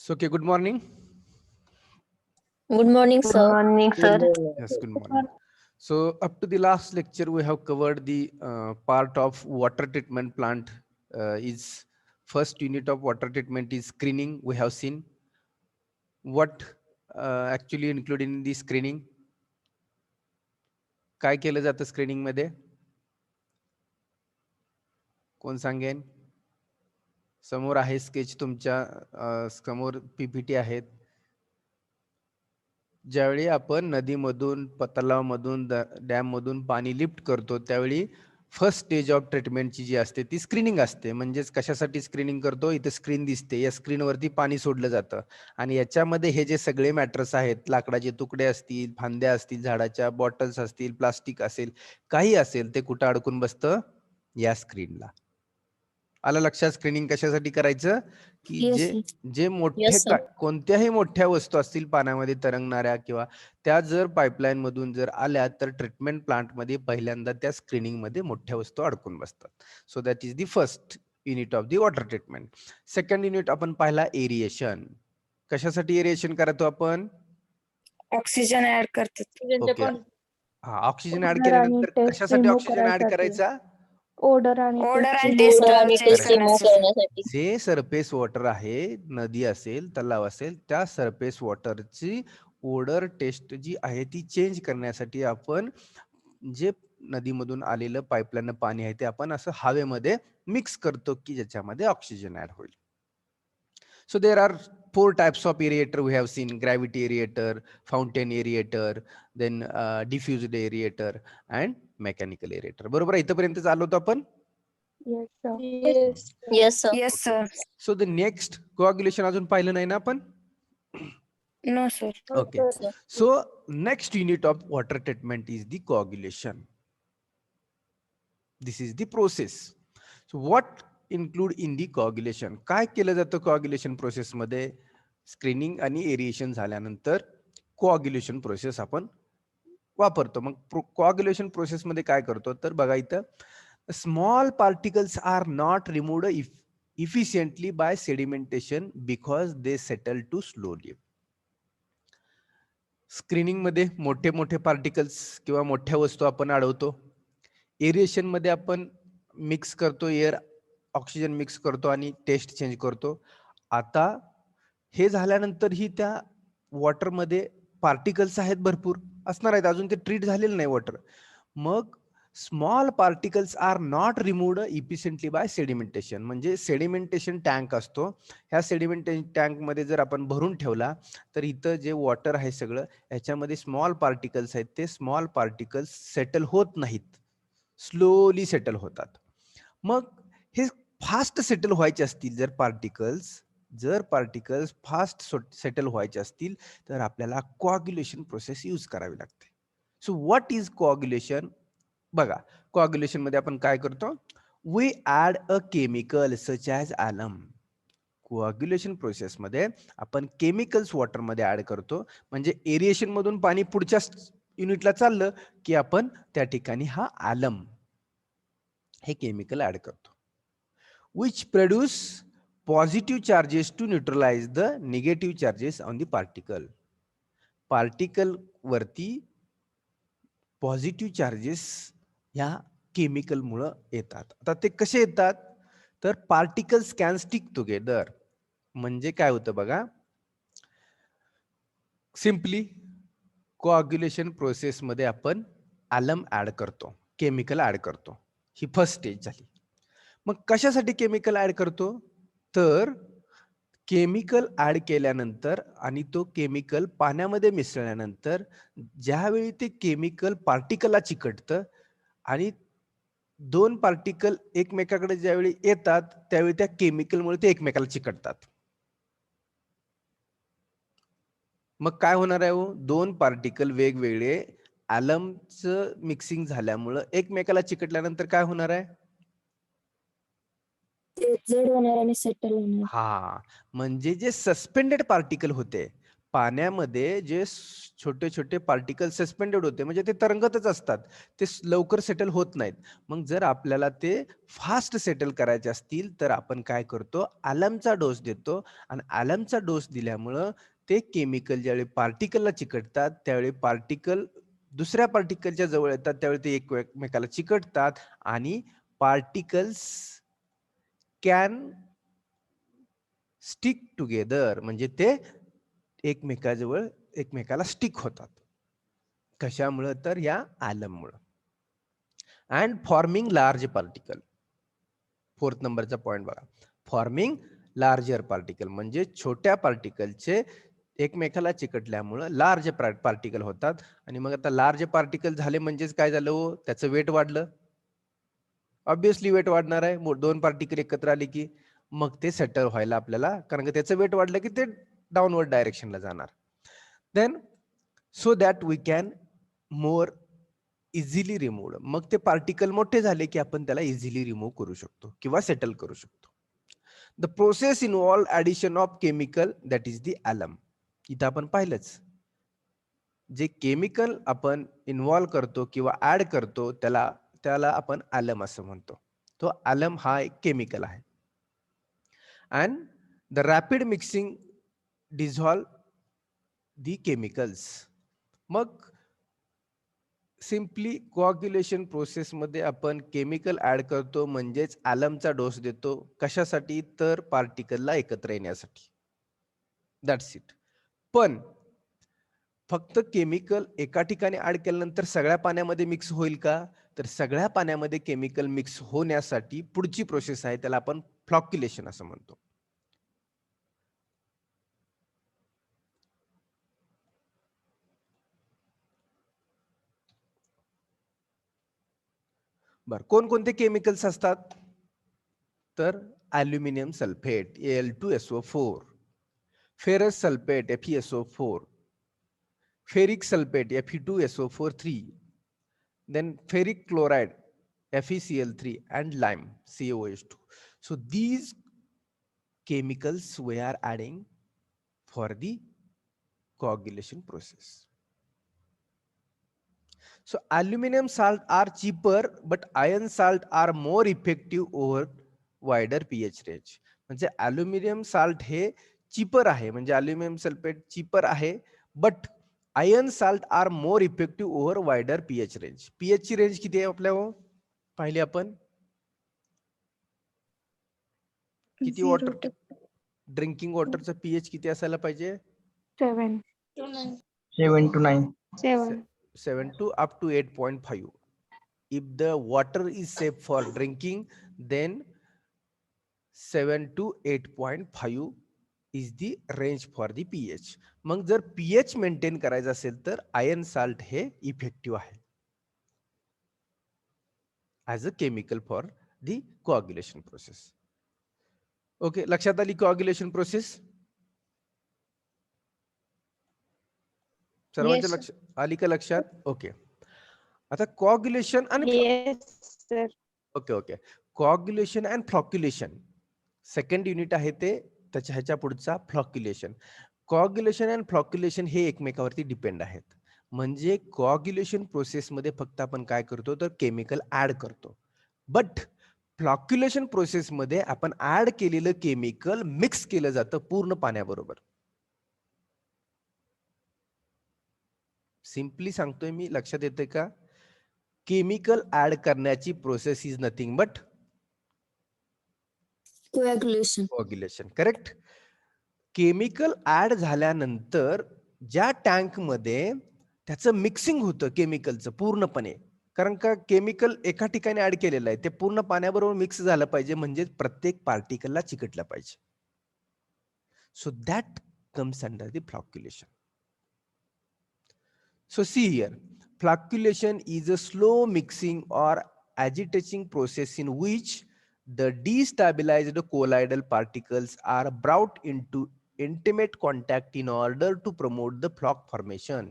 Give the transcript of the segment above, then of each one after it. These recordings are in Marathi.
So, okay, good morning. Good morning, Good sir. morning, sir. Yes, good morning. So, up to the last lecture, we have covered the part of water treatment plant. Is first unit of water treatment is screening. We have seen what actually included in the screening. काय केलं जातं स्क्रीनिंग मध्ये? कोण सांगेन? समोर आहे स्केच तुमच्या समोर पीपीटी आहेत. ज्यावेळी आपण नदीमधून तलावामधून डॅम मधून पाणी लिफ्ट करतो त्यावेळी फर्स्ट स्टेज ऑफ ट्रीटमेंटची जी असते ती स्क्रीनिंग असते. म्हणजेच कशासाठी स्क्रीनिंग करतो? इथे स्क्रीन दिसते, या स्क्रीनवरती पाणी सोडलं जातं आणि याच्यामध्ये हे जे सगळे मॅटर्स आहेत, लाकडाचे तुकडे असतील, फांद्या असतील, झाडाच्या बॉटल्स असतील, प्लास्टिक असेल, काही असेल, ते कुठं अडकून बसतं? या स्क्रीनला. आलं लक्षात? स्क्रीनिंग कशासाठी करायचं? की Yes, जे मोठे कोणत्याही मोठ्या वस्तू असतील पाण्यामध्ये तरंगणाऱ्या किंवा त्या जर पाईपलाईन मधून जर आल्या तर ट्रीटमेंट प्लांट मध्ये पहिल्यांदा त्या स्क्रीनिंग मध्ये मोठ्या वस्तू अडकून बसतात. So that is the first unit of the water treatment. Second unit आपण पाहिला एरिएशन. कशासाठी एरिएशन करतो आपण? ऑक्सिजन ऍड करतात. ओके. हा, ऑक्सिजन ऍड केल्यानंतर कशासाठी ऑक्सिजन ऍड करायचा? ओडर आणि टेस्ट करण्यासाठी. जे सरफेस वॉटर आहे, नदी असेल, तलाव असेल, त्या सरफेस वॉटरची ओडर टेस्ट जी आहे ती चेंज करण्यासाठी आपण जे नदीमधून आलेलं पाईपलाईन पाणी आहे ते आपण असं हवेमध्ये मिक्स करतो की ज्याच्यामध्ये ऑक्सिजन ऍड होईल. So there are 4 types of aerator we have seen: gravity aerator, fountain aerator, then diffused aerator and mechanical aerator. बरोबर, इथपर्यंत चाललो होतो आपण? Yes, sir. Yes sir. So the next coagulation अजून पाहिलं नाही ना आपण? No sir. Okay. So next unit of water treatment is the coagulation. This is the process. So what include in the coagulation? काय केलं जातं coagulation process मध्ये? स्क्रीनिंग आणि एरिएशन झाल्यानंतर कोऑग्युलेशन प्रोसेस आपण वापरतो. मग कोऑग्युलेशन प्रोसेस मध्ये काय करतो? तर बघा इथं, small particles are not removed efficiently by sedimentation because they settle too slowly. Screening मध्ये मोठे मोठे पार्टिकल्स किंवा मोठ्या वस्तू आपण अडवतो. एरिएशन मध्ये आपण मिक्स करतो, एअर ऑक्सिजन मिक्स करतो आणि टेस्ट चेंज करतो. आता हे झाल्यानंतर ही त्या वॉटरमध्ये पार्टिकल्स आहेत, भरपूर असणार आहेत, अजून ते ट्रीट झालेलं नाही वॉटर. मग small particles are not removed efficiently by sedimentation. म्हणजे सेडिमेंटेशन टँक असतो, ह्या सेडिमेंटेशन टँक मध्ये जर आपण भरून ठेवला तर इथं जे वॉटर आहे सगळं, ह्याच्यामध्ये स्मॉल पार्टिकल्स आहेत, ते स्मॉल पार्टिकल्स सेटल होत नाहीत, स्लोली सेटल होतात. मग हे फास्ट सेटल व्हायचे असतील जर पार्टिकल्स फास्ट सेटल व्हायचे असतील तर आपल्याला कोऑग्युलेशन प्रोसेस यूज करावी लागते. So what is coagulation? बघा, कोऑग्युलेशन मध्ये आपण काय करतो? We add a chemical such as alum. Coagulation process मध्ये आपण केमिकल्स वॉटर मध्ये ऍड करतो. म्हणजे एरिएशन मधून पाणी पुढच्या युनिटला चाललं की आपण त्या ठिकाणी हा ॲलम हे केमिकल ऍड करतो. which produce positive charges to neutralize the negative charges on the particle. Particle वरती पॉझिटिव्ह चार्जेस या केमिकल मुळे येतात. आता ते कसे येतात? तर पार्टिकल्स कॅन स्टिक टुगेदर. म्हणजे काय होतं बघा, सिम्पली कोऑग्युलेशन प्रोसेस मध्ये आपण ॲलम ऍड करतो, केमिकल ऍड करतो. ही फर्स्ट स्टेज झाली. मग कशासाठी केमिकल ऍड करतो? तर केमिकल ऍड केल्यानंतर आणि तो केमिकल पाण्यामध्ये मिसळल्यानंतर ज्यावेळी ते केमिकल पार्टिकलला चिकटतं आणि दोन पार्टिकल एकमेकाकडे ज्यावेळी येतात त्यावेळी त्या केमिकलमुळे ते एकमेकाला चिकटतात. मग काय होणार आहे हो? दोन पार्टिकल वेगवेगळे ॲलमचं मिक्सिंग झाल्यामुळं एकमेकाला चिकटल्यानंतर काय होणार आहे? जड होणार आणि सेटल होणार. हा, म्हणजे जे सस्पेंडेड पार्टिकल होते, पाण्यामध्ये जे छोटे छोटे पार्टिकल सस्पेंडेड होते म्हणजे ते तरंगतच असतात, ते लवकर सेटल होत नाहीत. मग जर आपल्याला ते फास्ट सेटल करायचे असतील तर आपण काय करतो, ॲलमचा डोस देतो आणि ॲलमचा डोस दिल्यामुळं ते केमिकल ज्यावेळी पार्टिकलला चिकटतात त्यावेळी पार्टिकल दुसऱ्या पार्टिकलच्या जवळ येतात, त्यावेळी ते एकमेकाला चिकटतात आणि पार्टिकल्स कॅन स्टिक टुगेदर, म्हणजे ते एकमेकाजवळ एकमेकाला स्टिक होतात. कशामुळं? तर या ॲलममुळं. And forming large particle. 4th नंबरचा पॉइंट बघा. फॉर्मिंग लार्जर पार्टिकल म्हणजे छोट्या पार्टिकलचे एकमेकाला चिकटल्यामुळं लार्ज पार्टिकल होतात आणि मग आता लार्ज पार्टिकल झाले म्हणजेच काय झालं हो? त्याचं वेट वाढलं. ऑब्व्हियसली वेट वाढणार आहे. 2 पार्टिकल एकत्र आले की मग ते सेटल व्हायला आपल्याला, कारण की त्याचं वेट वाढलं की ते डाऊनवर्ड डायरेक्शनला जाणार. Then so that we can more easily removed. मग ते पार्टिकल मोठे झाले की आपण त्याला इझिली रिमूव्ह करू शकतो किंवा सेटल करू शकतो. The process involve addition of chemical that is the ॲलम. इथं आपण पाहिलंच, जे केमिकल आपण इन्व्हॉल्व करतो किंवा ऍड करतो त्याला त्याला आपण ॲलम असं म्हणतो. तो ॲलम हा एक केमिकल आहे. And the rapid mixing dissolve the chemicals. मग सिम्पली कोऑग्युलेशन प्रोसेसमध्ये आपण केमिकल ऍड करतो म्हणजेच ॲलमचा डोस देतो. कशासाठी? तर पार्टिकलला एकत्र येण्यासाठी. That's it. पण फक्त केमिकल एका ठिकाणी ऍड केल्यानंतर सगळ्या पाण्यामध्ये मिक्स होईल का? तर सगळ्या पाण्यामध्ये केमिकल मिक्स होण्यासाठी पुढची प्रोसेस आहे, त्याला आपण फ्लॉक्युलेशन असं म्हणतो. बर, कोणकोणते केमिकल्स असतात? तर aluminium sulphate Al2SO4, ferrous sulphate FeSO4, ferric sulphate Fe2SO4 3, then ferric chloride FeCl3 and lime CaOH2. So these chemicals we are adding for the coagulation process. So aluminum salt are cheaper but iron salt are more effective over wider pH range. म्हणजे अल्युमिनियम साल्ट हे चीपर आहे, म्हणजे अल्युमिनियम सल्फेट चीपर आहे, but iron salt are more effective over wider pH range. PH ची रेंज किती आहे आपल्या हो? पाहिली आपण किती वॉटर, ड्रिंकिंग वॉटरचं पीएच किती असायला पाहिजे? 7 7 to 9. 7 to up to 8.5. If the water is safe for drinking, then 7 to 8.5 is the range for the pH. मग जर pH मेंटेन करायचं असेल तर आयर्न साल्ट हे इफेक्टिव्ह आहे as a chemical for the coagulation process. Okay, लक्षात आली कोऑग्युलेशन प्रोसेस? सर्वांच्या लक्ष आली का लक्षात? ओके, आता कोऑग्युलेशन आणि ओके कोऑग्युलेशन अँड फ्लॉक्युलेशन सेकंड युनिट आहे ते, त्याच्या ह्याच्या पुढचा फ्लॉक्युलेशन. कोऑग्युलेशन अँड फ्लॉक्युलेशन हे एकमेकावरती डिपेंड आहेत. म्हणजे कोऑग्युलेशन प्रोसेसमध्ये फक्त आपण काय करतो तर केमिकल ऍड करतो, बट फ्लॉक्युलेशन प्रोसेसमध्ये आपण ऍड केलेलं केमिकल मिक्स केलं जातं पूर्ण पाण्याबरोबर. सिम्पली सांगतोय मी, लक्षात येतंय का? केमिकल ऍड करण्याची process is nothing but coagulation. Correct. Chemical add झाल्यानंतर ज्या टँक मध्ये त्याचं मिक्सिंग होतं केमिकलचं पूर्णपणे, कारण का केमिकल एका ठिकाणी ऍड केलेलं आहे, ते पूर्ण पाण्याबरोबर मिक्स झालं पाहिजे, म्हणजे प्रत्येक पार्टिकलला चिकटलं पाहिजे. So that comes under the flocculation. So see here, flocculation is a slow mixing or agitating process in which the destabilized colloidal particles are brought into intimate contact in order to promote the floc formation.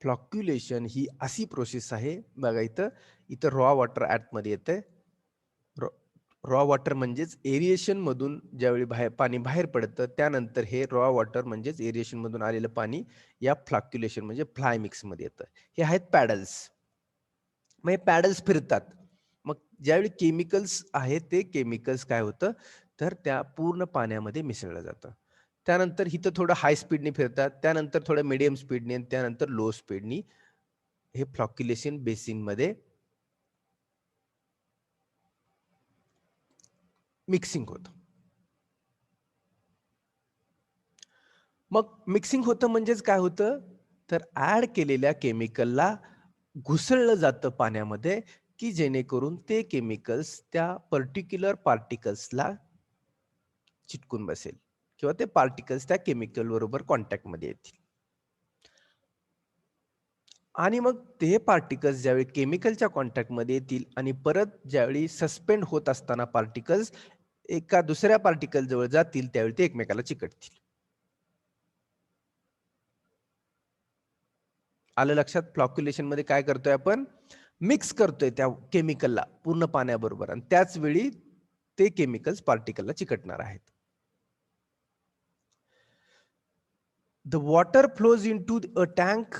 फ्लॉक्युलेशन ही अशी प्रोसेस आहे बघा, इथं रॉ वॉटर ऍट मध्ये येते. रॉ वॉटर म्हणजेच एरिएशन मधून ज्यावेळी पाणी बाहेर पडतं त्यानंतर हे रॉ वॉटर म्हणजेच एरिएशन मधून आलेलं पाणी या फ्लॉक्युलेशन म्हणजे फ्लाय मिक्स मध्ये येतं. हे आहेत पॅडल्स. मग हे पॅडल्स फिरतात. मग ज्यावेळी केमिकल्स आहेत ते केमिकल्स काय होतं तर त्या पूर्ण पाण्यामध्ये मिसळलं जातं. त्यानंतर इथं थोडं हाय स्पीडने फिरतात, त्यानंतर थोडं मिडियम स्पीडने, त्यानंतर लो स्पीडनी हे फ्लॉक्युलेशन बेसिन मध्ये मिक्सिंग होतं. मग मिक्सिंग होतं म्हणजेच काय होतं तर ऍड केलेल्या केमिकलला घुसळलं जातं पाण्यामध्ये की जेणेकरून ते केमिकल्स त्या पर्टिक्युलर पार्टिकल्सला चिटकून बसेल किंवा ते पार्टिकल्स त्या केमिकल बरोबर कॉन्टॅक्ट मध्ये येतील. आणि मग ते पार्टिकल्स ज्यावेळी केमिकलच्या कॉन्टॅक्ट मध्ये येतील आणि परत ज्यावेळी सस्पेंड होत असताना पार्टिकल्स एका दुसऱ्या पार्टिकल जवळ जातील त्यावेळी ते एकमेकाला चिकटतील. आलं लक्षात? फ्लॉक्युलेशन मध्ये काय करतोय आपण मिक्स करतोय त्या केमिकलला पूर्ण पाण्याबरोबर आणि त्याच वेळी ते केमिकल्स पार्टिकलला चिकटणार आहेत. The water flows into a tank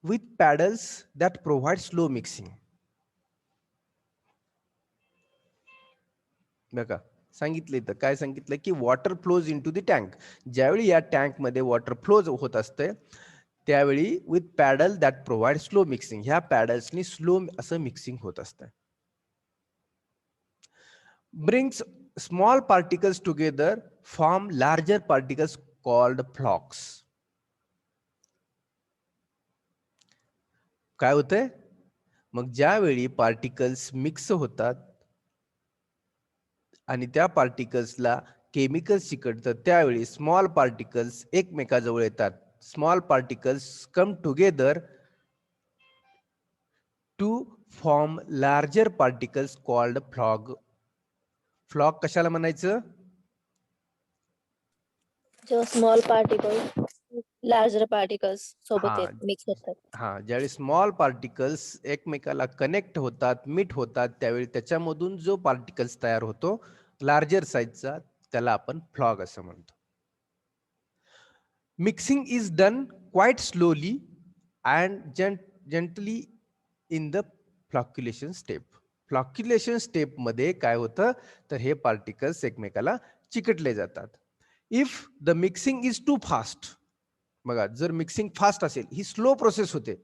with paddles that provide slow mixing. बघा सांगितलं इथं काय सांगितलं की water flows into the tank. ज्यावेळी या टँक मध्ये वॉटर फ्लोज होत असते त्यावेळी with paddle that provide slow mixing. ह्या पॅडल्सनी स्लो असं मिक्सिंग होत असतं. Brings small particles together form larger particles called flocs. काय होतंय मग ज्यावेळी पार्टिकल्स मिक्स होतात आणि त्या पार्टिकल्सला केमिकल्स चिकटतात त्यावेळी स्मॉल पार्टिकल्स एकमेकाजवळ येतात. Small particles come together to form larger particles called floc. Floc कशाला म्हणायचं? जेव्हा स्मॉल पार्टिकल लार्जर पार्टिकल्स सोबत हा मिक्स होतात. हा ज्यावेळी स्मॉल पार्टिकल्स एकमेकाला कनेक्ट होतात मीट होतात त्यावेळी त्याच्यामधून जो पार्टिकल्स तयार होतो लार्जर साईजचा त्याला आपण फ्लॉग असं म्हणतो. Mixing is done quite slowly and gently in the flocculation step. Flocculation step मध्ये काय होतं तर हे पार्टिकल्स एकमेकाला चिकटले जातात. If the mixing is too fast, बघा जर मिक्सिंग फास्ट असेल ही स्लो प्रोसेस होते.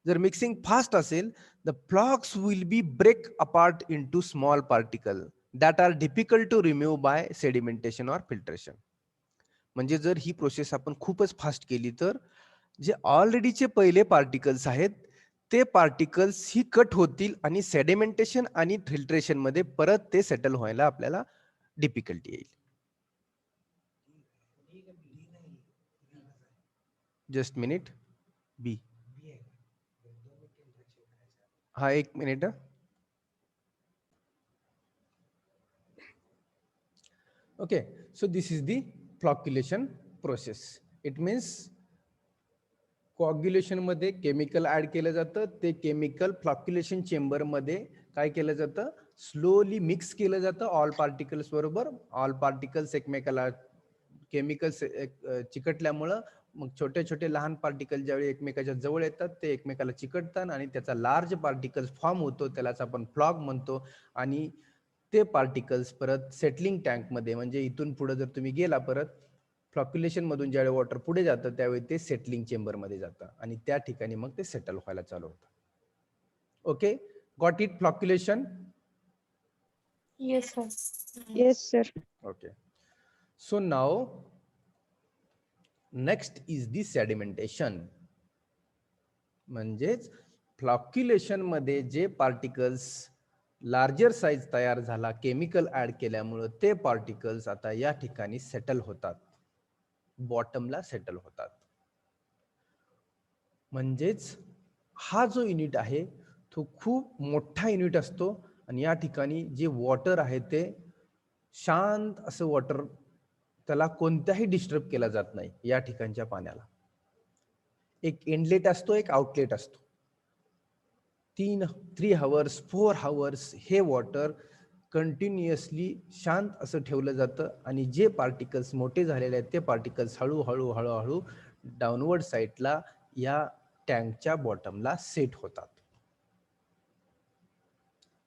जर मिक्सिंग फास्ट असेल the flocs will be break apart into small particle that are difficult to remove by sedimentation or filtration. म्हणजे जर ही प्रोसेस आपण खूपच फास्ट केली तर जे ऑलरेडीचे पहिले पार्टिकल्स आहेत ते पार्टिकल्स ही कट होतील आणि सेडिमेंटेशन आणि फिल्ट्रेशन मध्ये परत ते सेटल व्हायला आपल्याला डिफिकल्टी येईल. जस्ट मिनिट बी. हा एक minute. Okay, so this is the flocculation process. It means coagulation मध्ये केमिकल ऍड केलं जातं ते केमिकल फ्लॉक्युलेशन चेंबर मध्ये काय केलं जातं स्लोली मिक्स केलं जातं ऑल पार्टिकल्स बरोबर. ऑल पार्टिकल्स एकमेकाला केमिकल्स चिकटल्यामुळं मग छोटे छोटे लहान पार्टिकल ज्यावेळी एकमेकाच्या जवळ येतात ते एकमेकाला चिकटतात आणि त्याचा लार्ज पार्टिकल्स फॉर्म होतो त्यालाच आपण फ्लॉग म्हणतो. आणि ते पार्टिकल्स परत सेटलिंग टँक मध्ये म्हणजे इथून पुढे जर तुम्ही गेला परत फ्लॉक्युलेशन मधून ज्यावेळी वॉटर पुढे जातं त्यावेळी ते सेटलिंग चेंबर मध्ये जातं आणि त्या ठिकाणी मग ते सेटल व्हायला चालू होतं. Okay, got it flocculation? Yes sir. Yes sir. Okay, so now next is the sedimentation. म्हणजेच फ्लॉक्युलेशन मध्ये जे पार्टिकल्स लार्जर साईज तयार झाला केमिकल ऍड केल्यामुळे ते पार्टिकल्स आता या ठिकाणी सेटल होतात, बॉटमला सेटल होतात. म्हणजेच हा जो युनिट आहे तो खूप मोठा युनिट असतो आणि या ठिकाणी जे वॉटर आहे ते शांत असं वॉटर, त्याला कोणत्याही डिस्टर्ब केला जात नाही. या ठिकाणच्या पाण्याला एक इनलेट असतो एक आउटलेट असतो. 3 hours 4 hours हे वॉटर कंटिन्युअसली शांत असं ठेवलं जातं आणि जे पार्टिकल्स मोठे झालेले आहेत ते पार्टिकल्स हळूहळू हळूहळू डाऊनवर्ड साईडला या टँकच्या बॉटमला सेट होतात.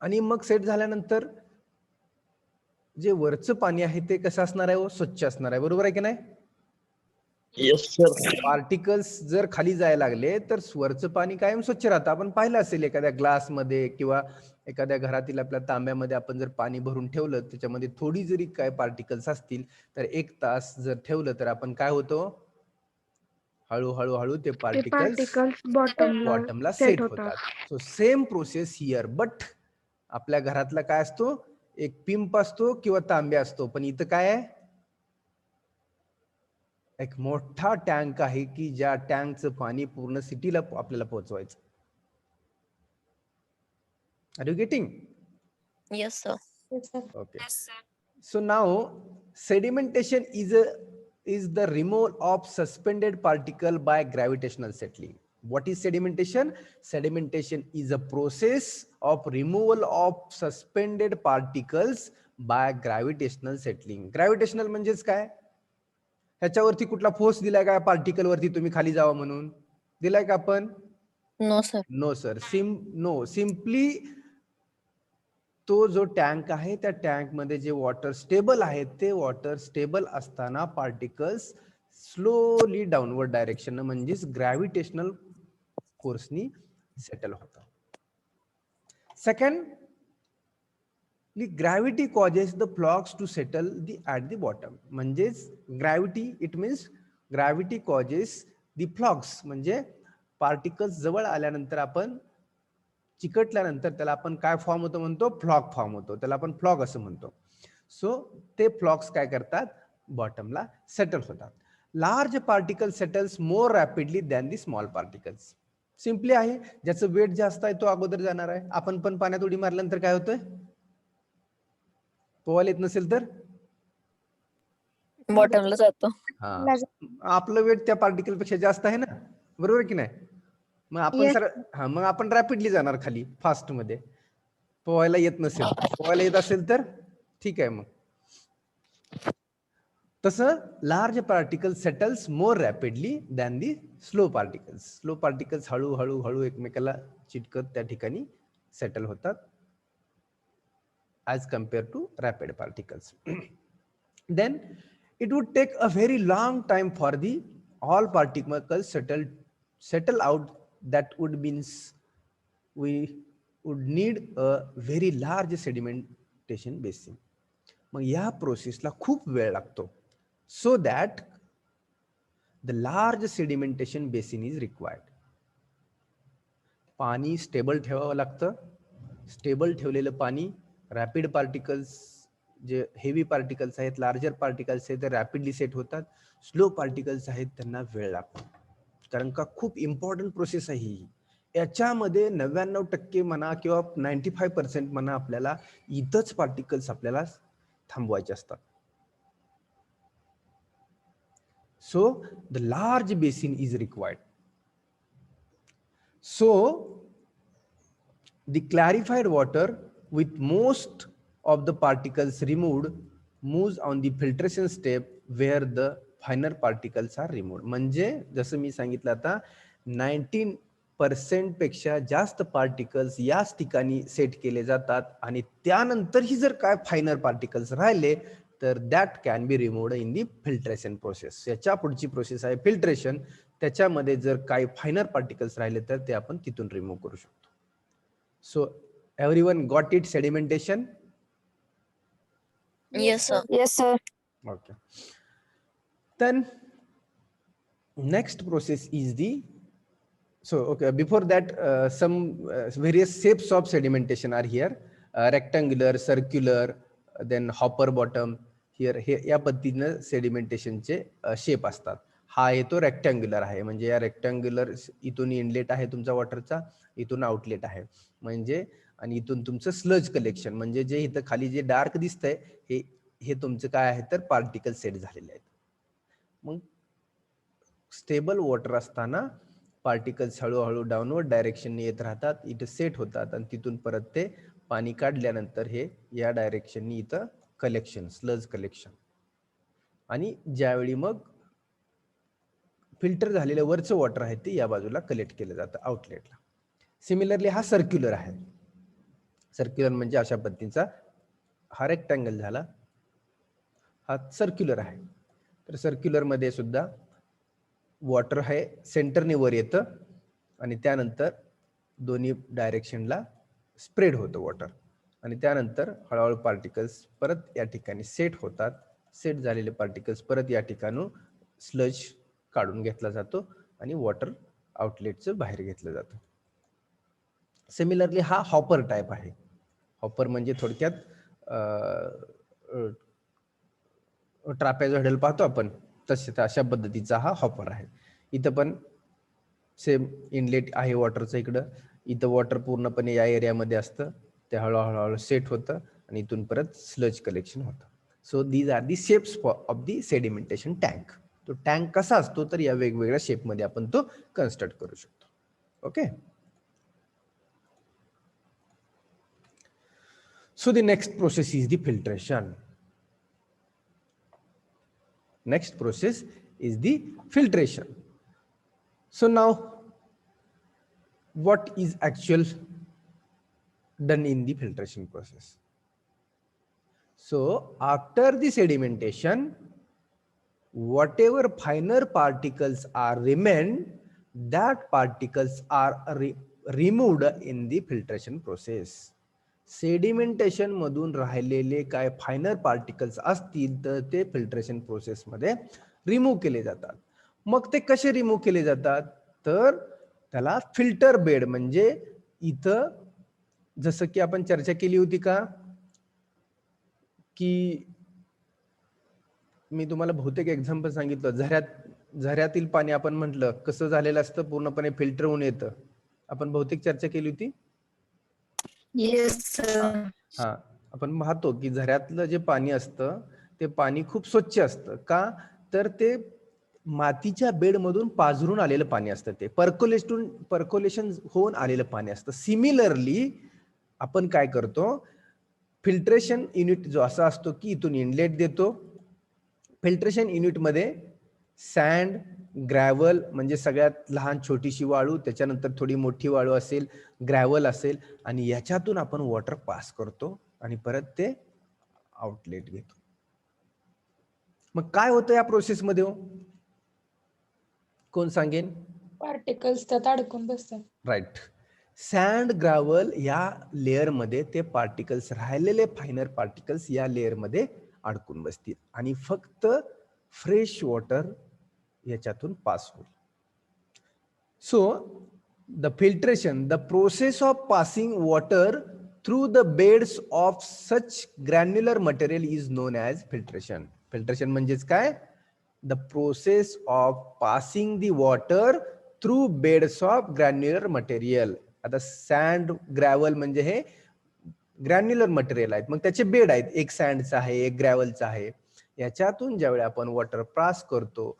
आणि मग सेट झाल्यानंतर जे वरचं पाणी आहे ते कसं असणार आहे? स्वच्छ असणार आहे, बरोबर आहे की नाही? Yes, sir. पार्टिकल्स जर खाली जायला लागले तर वरचं पाणी कायम स्वच्छ राहतं. आपण पाहिलं असेल एखाद्या ग्लासमध्ये किंवा एखाद्या घरातील आपल्या तांब्यामध्ये आपण जर पाणी भरून ठेवलं, त्याच्यामध्ये थोडी जरी काय पार्टिकल्स असतील तर 1 तास जर ठेवलं तर आपण काय होतो? हळूहळू हळू ते पार्टिकल्स बॉटमला सेट होतात. होतात. So same process here, but आपल्या घरातला काय असतो? एक पिंप असतो किंवा तांब्या असतो, पण इथं काय आहे? एक मोठा टँक आहे की ज्या टँकचं पाणी पूर्ण सिटीला आपल्याला पोहोचवायचं. Are you getting? Yes, sir. Okay. So now sedimentation is the removal of suspended particle by gravitational settling. What is sedimentation? Sedimentation is a process of removal of suspended particles by gravitational settling. Gravitational म्हणजेच काय? ह्याच्यावरती कुठला फोर्स दिलाय का पार्टिकल वरती तुम्ही खाली जावा म्हणून? दिलाय का आपण? No, sir. No sir. Simply तो जो टँक आहे त्या टँक मध्ये जे वॉटर स्टेबल आहे ते वॉटर स्टेबल असताना पार्टिकल्स स्लोली डाऊनवर्ड डायरेक्शन म्हणजेच ग्रॅव्हिटेशनल फोर्सनी सेटल होतात. Second, gravity causes the flocs to settle at the bottom. म्हणजेच gravity, it means gravity causes the flocs, म्हणजे पार्टिकल्स जवळ आल्यानंतर आपण चिकटल्यानंतर त्याला आपण काय फॉर्म होतो म्हणतो? फ्लॉक फॉर्म होतो. त्याला आपण फ्लॉक असं म्हणतो. सो ते फ्लॉक्स काय करतात? बॉटमला सेटल होतात. Large particle settles more rapidly than the small particles. Simply आहे, ज्याचं वेट जास्त आहे तो अगोदर जाणार आहे. आपण पण पाण्यात उडी मारल्यानंतर काय होतंय? पोहायला येत नसेल तर बॉटमला जातो. हा, आपलं वेट त्या पार्टिकल पेक्षा जास्त आहे ना, बरोबर की नाही? मग आपण मग आपण रॅपिडली जाणार खाली फास्ट मध्ये. पोहायला येत नसेल, पोहायला येत असेल तर ठीक आहे. मग तसं large particle settles more rapidly than the slow particles. Slow particles हळूहळू हळू एकमेकाला चिटकत त्या ठिकाणी सेटल होतात as compared to rapid particles. Then it would take a very long time for the all particles settle out. That would means we would need a very large sedimentation basin. मग या प्रोसेसला खूप वेळ लागतो. So that the large sedimentation basin is required. पाणी स्टेबल ठेवावं लागतं. स्टेबल ठेवलेलं पाणी रॅपिड पार्टिकल्स, जे हेवी पार्टिकल्स आहेत, लार्जर पार्टिकल्स आहेत, ते रॅपिडली सेट होतात. स्लो पार्टिकल्स आहेत त्यांना वेळ लागतो, कारण का खूप इम्पॉर्टंट प्रोसेस आहे ही. याच्यामध्ये 99% म्हणा किंवा 95% म्हणा आपल्याला इथंच पार्टिकल्स आपल्याला थांबवायचे असतात. So the large basin is required. So the clarified water with most of the particles removed moves on the filtration step where the finer particles are removed. म्हणजे जसं मी सांगितलं आता 19% पेक्षा जास्त पार्टिकल्स याच ठिकाणी सेट केले जातात आणि त्यानंतरही जर काय फायनर पार्टिकल्स राहिले तर that can be removed in the filtration process. याच्या पुढची प्रोसेस आहे फिल्ट्रेशन. त्याच्यामध्ये जर काही फायनर पार्टिकल्स राहिले तर ते आपण तिथून रिमूव्ह करू शकतो. So everyone got it? Sedimentation. Yes, sir. Yes, sir. Okay. Then next process is the, so okay, before that some various shapes of sedimentation are here. Rectangular, circular, then hopper bottom. Here हे या पद्धतीनं सेडिमेंटेशनचे शेप असतात. हा येतो रेक्टँग्युलर आहे, म्हणजे या रेक्टँग्युलर इथून इनलेट आहे तुमचा वॉटरचा, इथून आउटलेट आहे म्हणजे, आणि इथून तुमचं स्लज कलेक्शन, म्हणजे जे इथं खाली जे डार्क दिसतंय हे तुमचं काय आहे तर पार्टिकल सेट झालेले आहेत. मग स्टेबल वॉटर असताना पार्टिकल्स हळूहळू डाऊनवर्ड डायरेक्शनने येत राहतात, इथं सेट होतात आणि तिथून परत ते पाणी काढल्यानंतर हे या डायरेक्शननी इथं कलेक्शन, स्लज कलेक्शन, आणि ज्यावेळी मग फिल्टर झालेलं वरचं वॉटर आहे ते या बाजूला कलेक्ट केलं जातं आउटलेटला. सिमिलरली हा सर्क्युलर आहे. सर्क्युलर म्हणजे अशा पद्धतीचा, हा रेक्टँगल झाला, हा सर्क्युलर आहे. तर सर्क्युलर मध्ये सुद्धा वॉटर आहे सेंटरने वर येतं आणि त्यानंतर दोन्ही डायरेक्शनला स्प्रेड होतं वॉटर, आणि त्यानंतर हळूहळू पार्टिकल्स परत या ठिकाणी सेट होतात. सेट झालेले पार्टिकल्स परत या ठिकाणून स्लज काढून घेतला जातो आणि वॉटर आउटलेटचं बाहेर घेतलं जातं. सिमिलरली हा हॉपर टाईप आहे. हॉपर म्हणजे थोडक्यात ट्रापेझॉइडल पाहतो आपण तसे, अशा पद्धतीचा हा हॉपर आहे. इथं पण सेम इनलेट आहे वॉटरचं. इथं वॉटर पूर्णपणे या एरियामध्ये असतं, ते हळूहळू सेट होतं आणि इथून परत स्लज कलेक्शन होतं. So these are the shapes of the sedimentation tank. तो टँक कसा असतो तर या वेगवेगळ्या शेपमध्ये आपण तो कन्स्ट्रक्ट करू शकतो. Okay. So the next process is the filtration. Next process is the filtration. So now what is actual done in the filtration process? So after the sedimentation, whatever finer particles are remained, that particles are removed in the filtration process. Sedimentation मधून राहिलेले काय फायनर पार्टिकल्स असतील तर ते फिल्ट्रेशन प्रोसेस मध्ये रिमूव्ह केले जातात. मग ते कसे रिमूव्ह केले जातात तर त्याला फिल्टर बेड, म्हणजे इथं जसं की आपण चर्चा केली होती का की मी तुम्हाला बहुतेक एक्झाम्पल सांगितलं, झऱ्यातील पाणी आपण म्हटलं कसं झालेलं असतं, पूर्णपणे फिल्टर होऊन येतं. आपण बहुतेक चर्चा केली होती. हा, आपण पाहतो की झऱ्यातलं जे पाणी असतं ते पाणी खूप स्वच्छ असतं. का तर ते मातीच्या बेड मधून पाझरून आलेलं पाणी असतं, ते पर्कोलेशन होऊन आलेलं पाणी असतं. सिमिलरली आपण काय करतो, फिल्ट्रेशन युनिट जो असा असतो की इथून इनलेट देतो. फिल्ट्रेशन युनिट मध्ये सँड, ग्रॅव्हल म्हणजे सगळ्यात लहान छोटीशी वाळू, त्याच्यानंतर थोडी मोठी वाळू असेल, ग्रॅव्हल असेल, आणि याच्यातून आपण वॉटर पास करतो आणि परत ते आउटलेट घेतो. मग काय होतं या प्रोसेस मध्ये, कोण सांगेन? पार्टिकल्स त्यात अडकून बसतात. राईट. सँड, ग्रॅव्हल या लेअर मध्ये ते पार्टिकल्स, राहिलेले फायनर पार्टिकल्स या लेअर मध्ये अडकून बसतील आणि फक्त फ्रेश वॉटर याच्यातून पास होईल. So the filtration, the process of passing water through the beds of such granular material is non as filtration. Filtration म्हणजेच काय? The process of passing the water through beds of granular material. आता सँड, ग्रॅव्हल म्हणजे हे ग्रॅन्युलर मटेरियल आहेत, मग त्याचे बेड आहेत, एक सँडचा आहे, एक ग्रॅव्हलचा आहे. याच्यातून ज्यावेळी आपण वॉटर पास करतो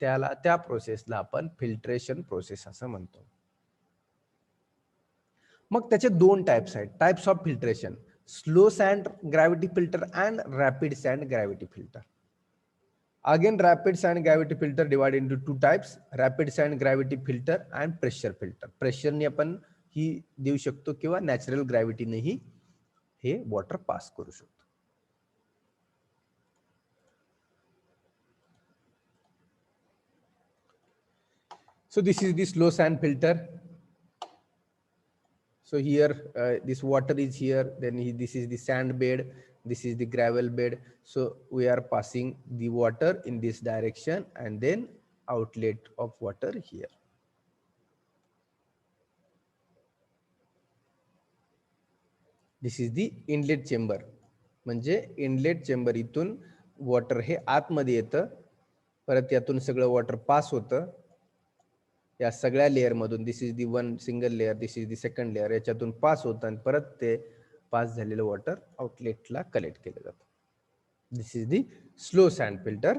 त्या प्रोसेसला आपण फिल्ट्रेशन प्रोसेस असं म्हणतो. मग त्याचे दोन टाइप्स आहेत, types of filtration: slow sand gravity filter and rapid sand gravity filter. Again, rapid sand gravity filter divided into two types: rapid sand gravity filter and pressure filter. Pressure ने आपण ही देऊ शकतो किंवा नॅचरल ग्रॅव्हिटीनेही हे वॉटर पास करू शकतो. So this is the slow sand filter. So here this water is here, then this is the sand bed, this is the gravel bed. So we are passing the water in this direction and then outlet of water here. This is the inlet chamber. म्हणजे इनलेट चेंबर, इथून वॉटर हे आतमध्ये येतं, परत यातून सगळं वॉटर पास होतं या सगळ्या लेअर मधून. This is the one single layer, this is the second layer, याच्यातून पास होतं आणि परत ते पास झालेलं वॉटर आउटलेटला कलेक्ट केलं जातं. This is the slow sand filter.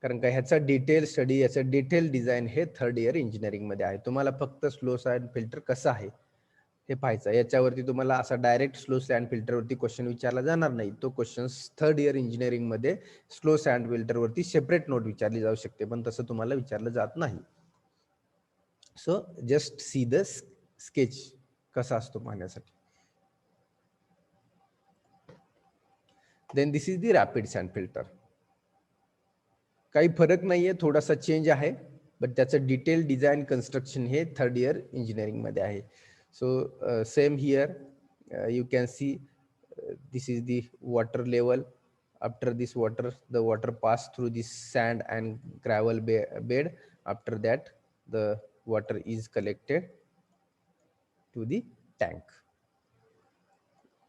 कारण का ह्याचा डिटेल स्टडी, याचं डिटेल डिझाईन हे थर्ड इयर इंजिनिअरिंग मध्ये आहे. तुम्हाला फक्त स्लो सँड फिल्टर कसं आहे हे पाहायचं. याच्यावरती तुम्हाला असा डायरेक्ट स्लो सँड फिल्टरवरती क्वेश्चन विचारला जाणार नाही. तो क्वेश्चन थर्ड इयर इंजिनिअरिंग मध्ये स्लो सँड फिल्टरवरती सेपरेट नोट विचारली जाऊ शकते, पण तसं तुम्हाला विचारलं जात नाही. So just see the sketch कसा असतो पाहण्यासाठी. Then this is the rapid sand filter. काही फरक नाहीये, थोडासा चेंज आहे, बट त्याचं डिटेल डिझाईन कन्स्ट्रक्शन हे थर्ड इयर इंजिनिअरिंग मध्ये आहे. So same here you can see this is the water level. After this water, the water pass through this sand and gravel bed. After that, the water is collected to the tank,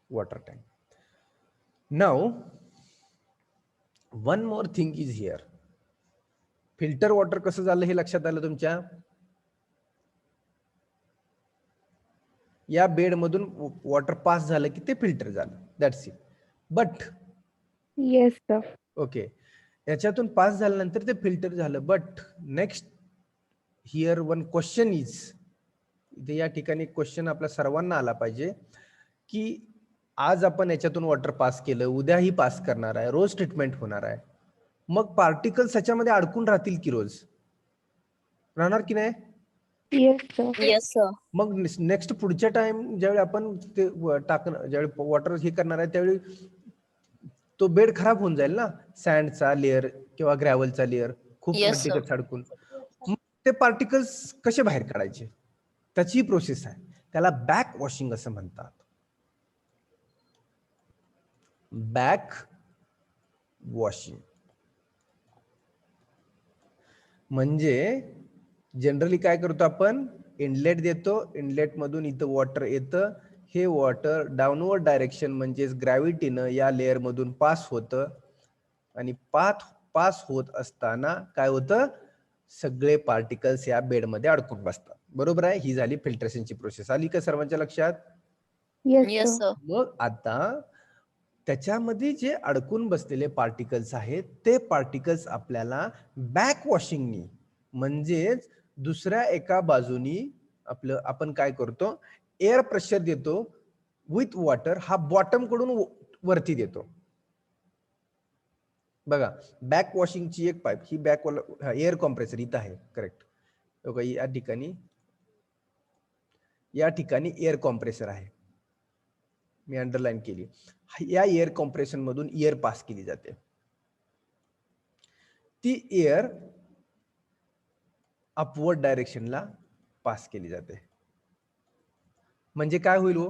water tank. Now one more thing is here. Filter water कसं झालं हे लक्षात आलं तुमच्या? या बेड मधून वॉटर पास झालं की ते फिल्टर झालं, that's it. But yes sir. Okay, याच्यातून पास झाल्यानंतर ते फिल्टर झालं. But next here one question is, इथे या ठिकाणी क्वेश्चन आपल्या सर्वांना आला पाहिजे की आज आपण याच्यातून वॉटर पास केलं, उद्याही पास करणार आहे, रोज ट्रीटमेंट होणार आहे, मग पार्टिकल्स त्याच्यामध्ये अडकून राहतील की रोज? राहणार की नाही? Yes sir. Yes, sir. मग नेक्स्ट पुढच्या टाइम ज्यावेळी आपण ते टाकणार, ज्यावेळी वॉटर हे करणार आहे त्यावेळी तो बेड खराब होऊन जाईल ना, सँडचा लेअर किंवा ग्रॅव्हलचा लेअर खूप Yes, sir. पार्टिकल्स अडकून. मग ते पार्टिकल्स कसे बाहेर काढायचे, त्याची प्रोसेस आहे, त्याला बॅक वॉशिंग असं म्हणतात. बॅक वॉशिंग म्हणजे जनरली काय करतो आपण, इनलेट देतो, इनलेट मधून इथं वॉटर येतं, हे वॉटर डाऊनवर्ड डायरेक्शन म्हणजेच ग्रॅव्हिटीनं या लेअर मधून पास होतं, आणि पास होत असताना काय होतं, सगळे पार्टिकल्स या बेड मध्ये अडकून बसतात. बरोबर आहे? ही झाली फिल्ट्रेशनची प्रोसेस. आली का सर्वांच्या लक्षात? Yes Yes, sir. sir. मग आता त्याच्यामध्ये जे अडकून बसलेले पार्टिकल्स आहेत ते पार्टिकल्स आपल्याला बॅक वॉशिंगनी, म्हणजेच दुसऱ्या एका बाजूनी आपलं आपण काय करतो, एअर प्रेशर देतो विथ वॉटर, हा बॉटम कडून वरती देतो. बघा, बॅक वॉशिंगची एक पाईप, ही बॅक एअर कॉम्प्रेसर इथं आहे, करेक्ट. या ठिकाणी एअर कॉम्प्रेसर आहे, मी अंडरलाईन केली. या एअर कॉम्प्रेशन मधून एअर पास केली जाते. ती एअर अपवर्ड डायरेक्शनला पास केली जाते. म्हणजे काय होईल हो,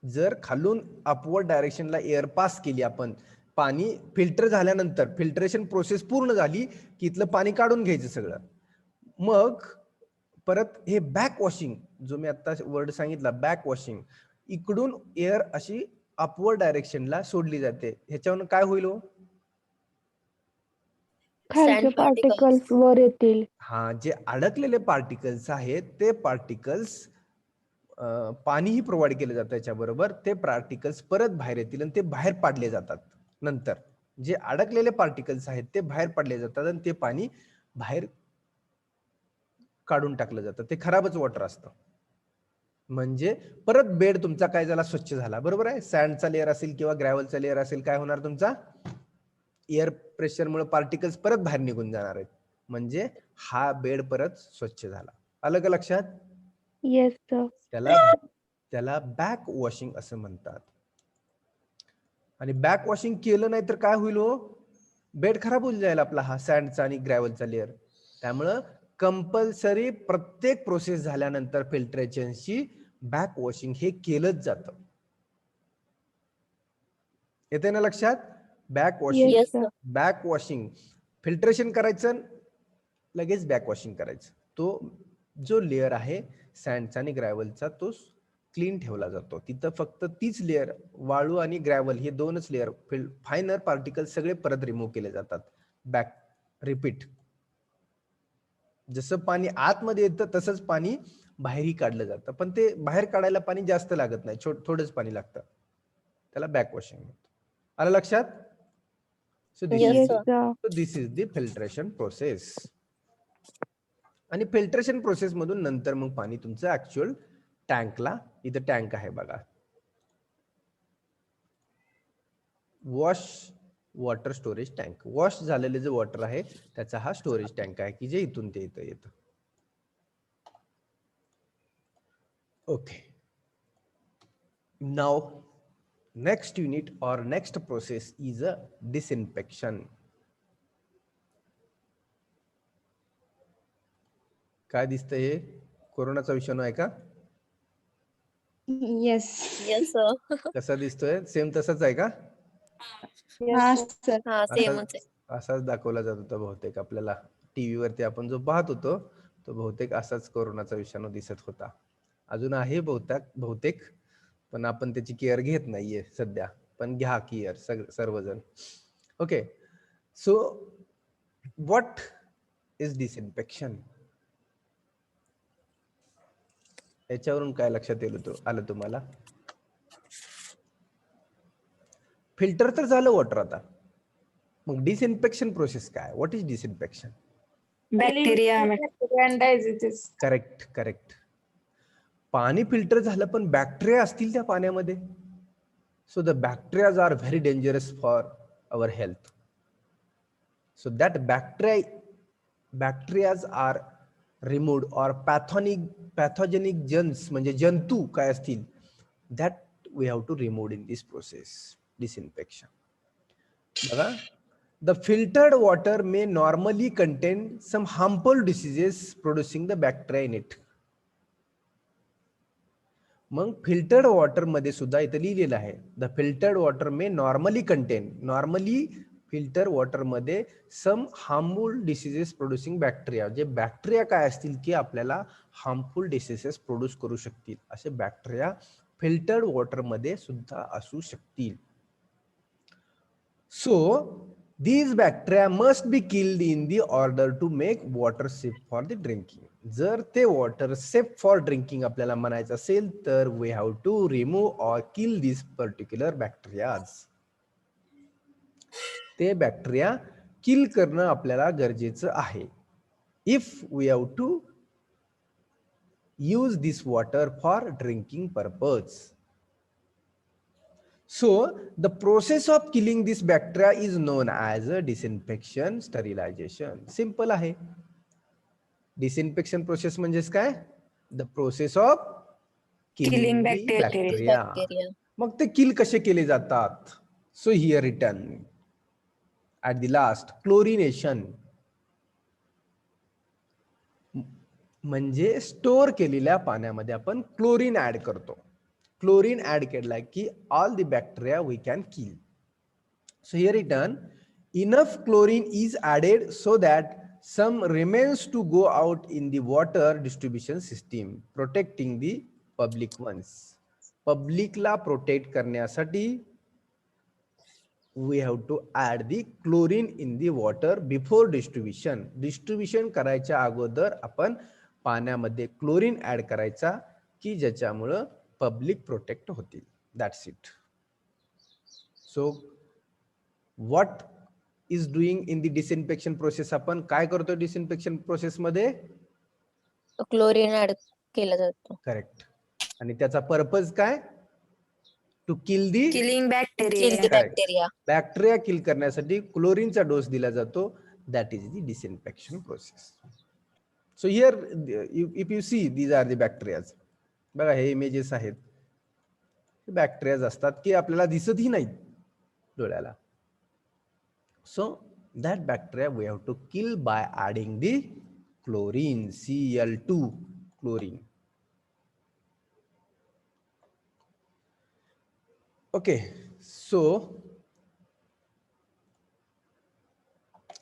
जर खालून अपवर्ड डायरेक्शनला एअर पास केली आपण, पाणी फिल्टर झाल्यानंतर, फिल्ट्रेशन प्रोसेस पूर्ण झाली की इथलं पाणी काढून घ्यायचं सगळं. मग परत हे बॅक वॉशिंग, जो मी आता वर्ड सांगितला बॅक वॉशिंग, इकडून एअर अशी अपवर्ड डायरेक्शनला सोडली जाते. ह्याच्यावरून काय होईल हो, खालचे Sand particles. पार्टिकल्स वर येतील. हा, जे अडकलेले पार्टिकल्स आहेत ते पार्टिकल्स पाणीही प्रोव्हाइड केलं जातं त्याच्याबरोबर, ते पार्टिकल्स परत बाहेर येतील आणि ते बाहेर पाडले जातात. नंतर जे अडकलेले पार्टिकल्स आहेत ते बाहेर पडले जातात आणि ते पाणी बाहेर काढून टाकलं जातं. ते खराबच वॉटर असतं. म्हणजे परत बेड तुमचा काय झाला, स्वच्छ झाला. बरोबर आहे? सँडचा लेअर असेल किंवा ग्रॅव्हलचा लेअर असेल, काय होणार तुमचा, एअर प्रेशरमुळे पार्टिकल्स परत बाहेर निघून जाणार आहेत. म्हणजे हा बेड परत स्वच्छ झाला. आलं का लक्षात? Yes sir. त्याला बॅक वॉशिंग असं म्हणतात. आणि बॅक वॉशिंग केलं नाही तर काय होईल हो, बेड खराब होऊन जाईल आपला हा सँडचा आणि ग्रॅव्हलचा लेअर. त्यामुळं कंपल्सरी प्रत्येक प्रोसेस झाल्यानंतर फिल्ट्रेशनची बॅक वॉशिंग हे केलंच जातं. येते ना लक्षात? Back washing, Yes, sir. Back washing, filtration करायचं, लगेच बॅक वॉशिंग करायचं. तो जो लेअर आहे सँडचा आणि ग्रॅव्हलचा तो क्लीन ठेवला जातो. तिथं फक्त तीच लेअर, वाळू आणि ग्रॅव्हल हे दोनच लेअर, फायनर पार्टिकल सगळे परत रिमूव्ह केले जातात. बॅक रिपीट, जसं पाणी आतमध्ये येतं तसंच पाणी बाहेरही काढलं जातं. पण ते बाहेर काढायला पाणी जास्त लागत नाही, थोडंच पाणी लागतं. त्याला बॅक वॉशिंग म्हणतात. आलं लक्षात? So this Yes, is Yes, sir. sir. so this is the filtration process. आणि फिल्ट्रेशन प्रोसेस मधून नंतर मग पाणी तुमचं ऍक्च्युअल टँकला, इथं टँक आहे बघा, wash water storage tank, wash झालेले जे वॉटर आहे त्याचा हा स्टोरेज टँक आहे की जे इथून ते इथं येतं. ओके, नाउ नेक्स्ट युनिट और next process is a disinfection. काय दिसतंय हे? कोरोनाचा विषाणू आहे का? येस. Yes, sir. कसा दिसतोय? सेम तसाच आहे का? हा Yes, sir. सर. हा सेमच आहे. असाच दाखवला जात होता बहुतेक आपल्याला टीव्ही वरती. आपण जो पाहत होतो तो बहुतेक असाच कोरोनाचा विषाणू दिसत होता. अजून आहे बहुतेक, पण आपण त्याची केअर घेत नाहीये सध्या. पण घ्या केअर सर्वजण. Okay, so what is disinfection? याच्यावरून काय लक्षात आलं तुम्हाला? फिल्टर तर झालं वॉटर आता, मग डिसइन्फेक्शन प्रोसेस काय? What is disinfection? Bacteria and diseases. Correct. पाणी फिल्टर झालं पण बॅक्टेरिया असतील त्या पाण्यामध्ये. So the bacterias are very dangerous for our health. So that bacterias are removed और पॅथोजेनिक जर्म्स म्हणजे जंतू काय असतील, that we have to remove in this process disinfection. बघा, the filtered water may normally contain some harmful diseases producing the bacteria in it. मग फिल्टर्ड वॉटर मध्ये सुद्धा इथं लिहिलेलं आहे, the filtered water may normally content, normally filter water मध्ये सम हार्मफुल डिसीजेस प्रोड्युसिंग बॅक्टेरिया, जे बॅक्टेरिया काय असतील की आपल्याला हार्मफुल डिसीजेस प्रोड्यूस करू शकतील, असे बॅक्टेरिया फिल्टर्ड वॉटर मध्ये सुद्धा असू शकतील. So these bacteria must be killed in the order to make water safe for the drinking. जर ते वॉटर सेफ फॉर ड्रिंकिंग आपल्याला म्हणायचं असेल तर we have to remove or kill these particular bacteria. ते बॅक्टेरिया किल करणं आपल्याला गरजेचं आहे. If we have to use this water for drinking purpose. So the process of killing this bacteria is known as a disinfection, sterilization. Simple आहे. डिसइन्फेक्शन प्रोसेस म्हणजेच काय? The process of killing bacteria. Bacteria. मग ते किल कसे केले जातात? So here written at the last, chlorination म्हणजे स्टोअर केलेल्या पाण्यामध्ये आपण क्लोरीन ऍड करतो. क्लोरीन ऍड केला की all the bacteria we can kill. So here written, enough chlorine is added so that some remains to go out in the water distribution system, protecting the public ones. Public ला protect करण्यासाठी we have to add the chlorine in the water before distribution. Distribution करायच्या अगोदर आपण पाण्यामध्ये क्लोरीन ऍड करायचा की ज्याच्यामुळे पब्लिक प्रोटेक्ट होतील. That's it. So what is doing in the disinfection process? आपण काय करतो डिसइन्फेक्शन प्रोसेस मध्ये? क्लोरीन ऍड केला जातो. करेक्ट. आणि त्याचा पर्पज काय? To kill the kill the bacteria. Bacteria kill करण्यासाठी क्लोरीनचा डोस दिला जातो. That is the disinfection process. So here if you see these are the bacterias. बघा हे इमेजेस आहेत, बॅक्टेरियाज असतात की आपल्याला दिसतही नाहीत डोळ्याला. So that bacteria we have to kill by adding the chlorine, Cl2, chlorine. Okay, so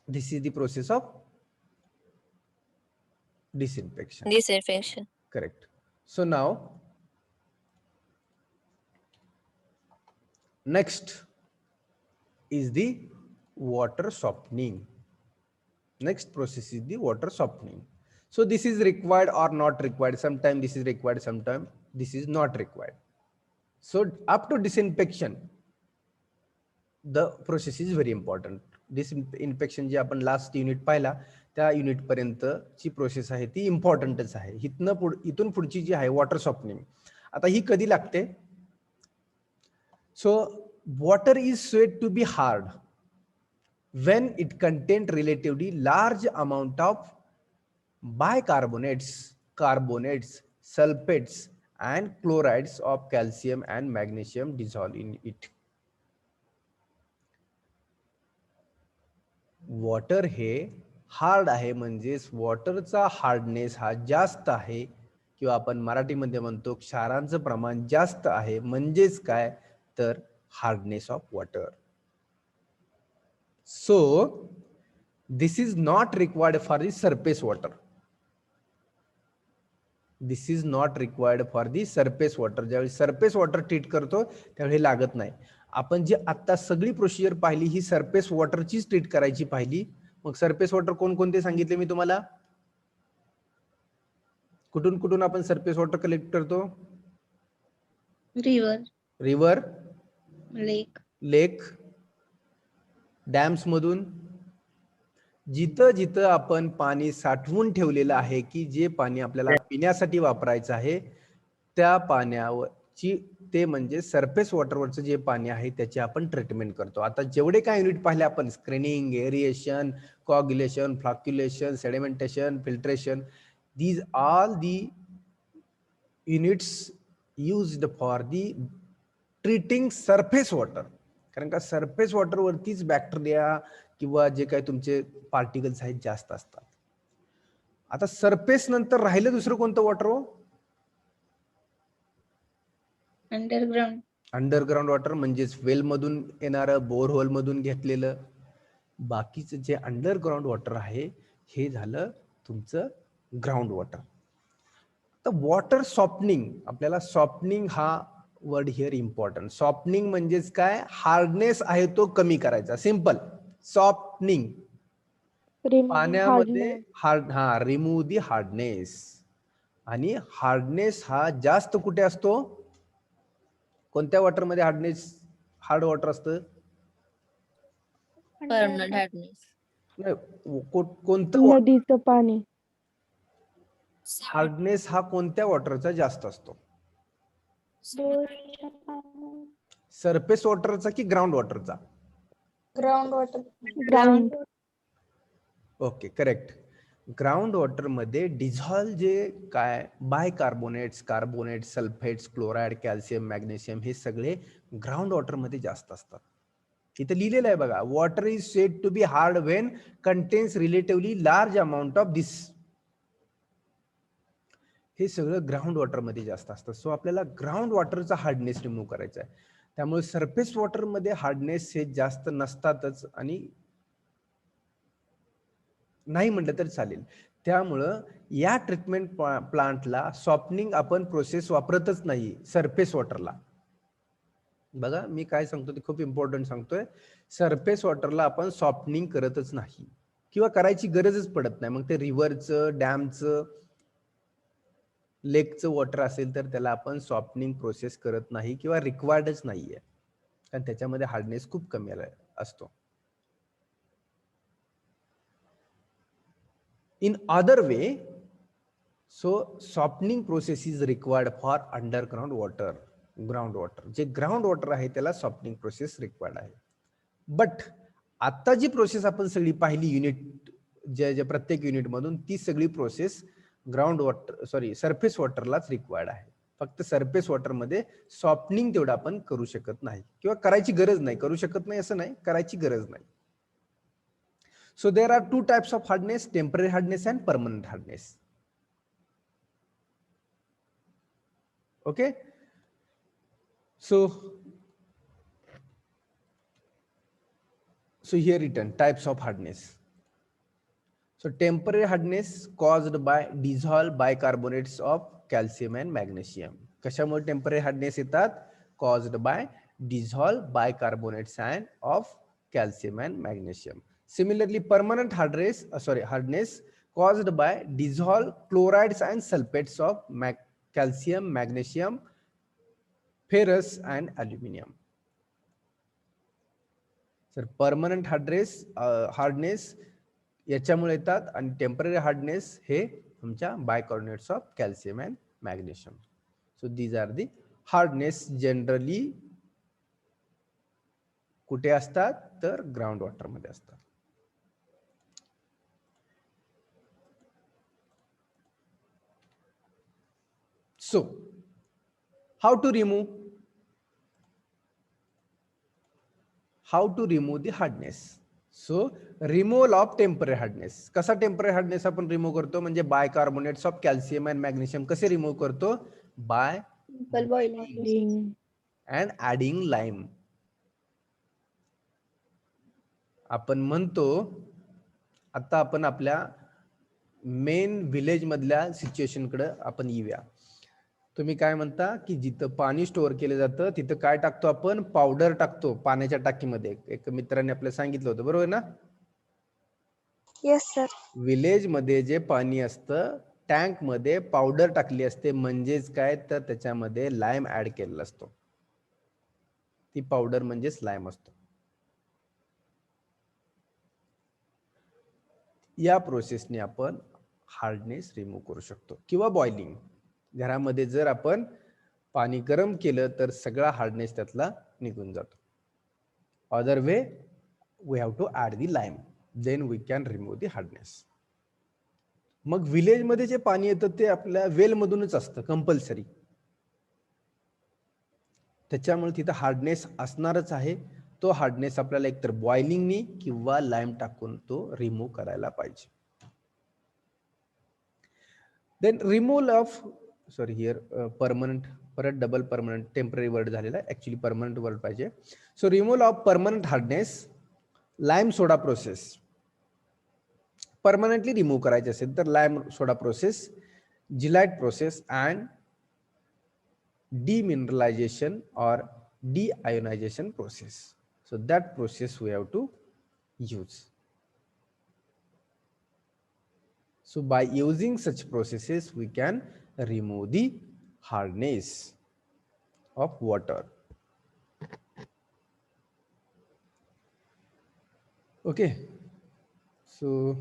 this is the process of disinfection. Disinfection. Correct. So now next is the water softening. Next process is the water softening. So this is required or not required. Sometimes this is required, sometimes this is not required. So up to disinfection, the process is very important. Disinfection जे आपण लास्ट युनिट पाहिला त्या युनिट पर्यंतची प्रोसेस आहे ती इम्पॉर्टंटच आहे. इथून पुढची जी आहे वॉटर सॉफ्टनिंग, आता ही कधी लागते? So water is said to be hard when it contain relatively large amount of bicarbonates, carbonates, sulfates and chlorides of calcium and magnesium dissolved in it. Water हे हार्ड आहे, म्हणजेच वॉटरचा हार्डनेस हा जास्त आहे, किंवा आपण मराठीमध्ये म्हणतो क्षारांचं प्रमाण जास्त आहे. म्हणजेच काय तर hardness of water. So this is not required for the surface water. This is not required for the surface water. ज्यावेळी सरफेस वॉटर ट्रीट करतो त्यावेळी लागत नाही. आपण जी आता सगळी प्रोसिजर पाहिली ही सरफेस वॉटरचीच ट्रीट करायची पाहिली. मग सरफेस वॉटर कोणकोणते सांगितले मी तुम्हाला? कुठून कुठून आपण सरफेस वॉटर कलेक्ट करतो? रिव्हर, लेक, डॅम्स मधून. जिथं जिथं आपण पाणी साठवून ठेवलेलं आहे की जे पाणी आपल्याला पिण्यासाठी वापरायचं आहे त्या पाण्यावरची, ते म्हणजे सरफेस वॉटरवरचं जे पाणी आहे त्याची आपण ट्रीटमेंट करतो. आता जेवढे काय युनिट पाहिले आपण, screening, aeration, coagulation, flocculation, sedimentation, filtration, these all the units used for the treating surface water. कारण का सरफेस वॉटर वरतीच बॅक्टेरिया किंवा जे काही तुमचे पार्टिकल्स आहेत जास्त असतात. आता सरफेस नंतर राहिलं दुसरं कोणतं वॉटर हो? अंडरग्राउंड वॉटर, म्हणजेच वेल मधून येणारं, बोरहोल मधून घेतलेलं. बाकीचं जे अंडरग्राउंड वॉटर आहे हे झालं तुमचं ग्राउंड वॉटर. तर वॉटर सॉफ्टनिंग, आपल्याला सॉफ्टनिंग हा वर्ड हिअर इम्पॉर्टंट. सॉफ्टनिंग म्हणजेच काय? हार्डनेस आहे तो कमी करायचा. Simple softening. पाण्यामध्ये रिमूव्ह दी हार्डनेस. आणि हार्डनेस हा जास्त कुठे असतो? कोणत्या वॉटर मध्ये हार्ड वॉटर असतं? Permanent hardness. कोणतं नदीचं पाणी. हार्डनेस हा कोणत्या वॉटरचा जास्त असतो? सरफेस वॉटरचा की ग्राउंड वॉटरचा? Ground. Okay, correct. Ground water मध्ये डिझॉल्व जे काय bicarbonates, carbonates, sulphates, chloride, calcium, magnesium हे सगळे ग्राउंड वॉटर मध्ये जास्त असतात. इथे लिहिलेलं आहे बघा, water is said to be hard when contains relatively large amount of this. हे सगळं ग्राउंड वॉटर मध्ये जास्त असतं. सो आपल्याला ग्राउंड वॉटरचा हार्डनेस रिमूव्ह करायचा आहे. त्यामुळे सरफेस वॉटर मध्ये हार्डनेस हे जास्त नसतातच, आणि नाही म्हटलं तर चालेल. त्यामुळं या ट्रीटमेंट प्लांटला सॉफ्टनिंग आपण प्रोसेस वापरतच नाही सरफेस वॉटरला. बघा मी काय सांगतो ते खूप इम्पॉर्टंट सांगतोय. सरफेस वॉटरला आपण सॉफ्टनिंग करतच नाही, किंवा करायची गरजच पडत नाही. मग ते रिव्हरचं, डॅमचं, लेकचं वॉटर असेल तर त्याला आपण सॉफ्टनिंग प्रोसेस करत नाही, किंवा रिक्वायर्डच नाहीये, कारण त्याच्यामध्ये हार्डनेस खूप कमी असतो. In other way, so softening process is required for underground water, ground water. जे ग्राउंड वॉटर आहे त्याला सॉफ्टनिंग प्रोसेस रिक्वायर्ड आहे. बट आता जी प्रोसेस आपण सगळी पाहिली युनिट, जे प्रत्येक युनिट मधून, ती सगळी प्रोसेस ग्राउंड वॉटर सरफेस वॉटरलाच रिक्वायर्ड आहे. फक्त सरफेस वॉटर मध्ये सॉफ्टनिंग तेवढं आपण करू शकत नाही, किंवा करायची गरज नाही. करू शकत नाही असं नाही, करायची गरज नाही. So there are two types of hardness, temporary hardness and permanent hardness. Okay. So here written types of hardness. So temporary hardness caused by dissolved bicarbonates of calcium and magnesium. कशामुळे टेम्पररी हार्डनेस येतात? Caused by dissolved bicarbonates and of calcium and magnesium. Similarly, permanent hardness caused by dissolved chlorides and sulfates of calcium, magnesium, ferrous and aluminum. Sir permanent hardness याच्यामुळे येतात आणि टेम्पररी हार्डनेस हे तुमच्या bicarbonates of calcium and magnesium. So these are the hardness generally कुठे असतात तर ग्राउंड वॉटर मध्ये असतात. So how to remove the hardness? So removal of temporary hardness. कसा टेम्पररी हार्डनेस आपण रिमूव्ह करतो म्हणजे bicarbonates of calcium and magnesium कसे रिमूव्ह करतो? By Simple boiling. Boiling. And adding lime. आपण म्हणतो आता आपण आपल्या मेन विलेज मधल्या सिच्युएशन कडे आपण येऊया. तुम्ही काय म्हणता की जिथं पाणी स्टोअर केलं जातं तिथं काय टाकतो आपण? पावडर टाकतो पाण्याच्या टाकीमध्ये. एक मित्राने आपल्याला सांगितलं होतं, बरोबर ना? Yes, sir. विलेज मध्ये जे पाणी असतं टँक मध्ये पावडर टाकली असते, म्हणजेच काय तर त्याच्यामध्ये लाईम ऍड केलेला असतो. ती पावडर म्हणजेच लाईम असतो. या प्रोसेसने आपण हार्डनेस रिमूव्ह करू शकतो किंवा बॉइलिंग. घरामध्ये जर आपण पाणी गरम केलं तर सगळा हार्डनेस त्यातला निघून जातो. Other way we have to add the lime, then we can remove the hardness. मग विलेज मध्ये जे पाणी येतं ते आपल्या वेल मधूनच असतं कंपल्सरी. त्याच्यामुळे तिथं हार्डनेस असणारच आहे. तो हार्डनेस आपल्याला एकतर बॉइलिंगनी किंवा लाईम टाकून तो रिमूव्ह करायला पाहिजे. देन रिमूव्हल ऑफ परमनंट, परत डबल परमनंट टेम्पररी वर्ड झालेला आहे, ऍक्च्युली परमनंट वर्ड पाहिजे. So removal of permanent hardness, lime soda process. Permanently remove करायचे असेल तर lime soda process, zeolite process and demineralization or deionization process. So that process we have to use. So by using such processes we can remove the hardness of water. Okay, so